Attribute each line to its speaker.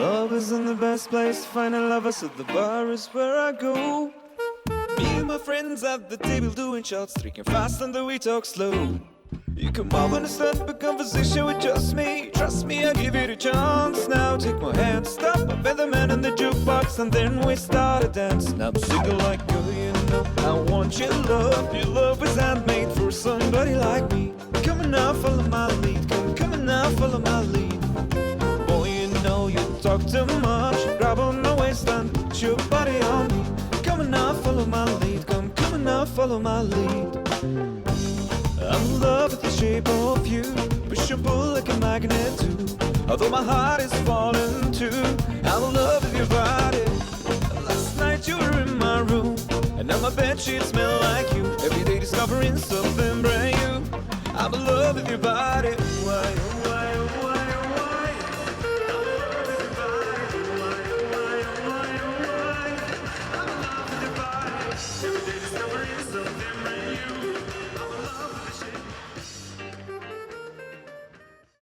Speaker 1: Love isn't the best place to find a lover, so the bar is where I go. Me and my friends at the table doing shots, drinking fast and then we talk slow. You come over and start a conversation with just me. Trust me, I'll give it a chance. Now take my hand, stop, I bet the man in the jukebox, and then we start a dance. Now I'm single like you know I want your love. Your love is handmade for somebody like me. Come on now, follow my lead. Come on now, follow my lead. Boy, you know you talk too much. Grab on my waist and put your body on me. Come on now, follow my lead. Come on now, follow my lead. I'm in love with the shape of you. Push and pull like a magnet too. Although my heart is falling too, I'm in love with your body. Last night you were in my room, and now my bedsheets smell like you. Every day discovering something brand new. I'm in love with your body. Why?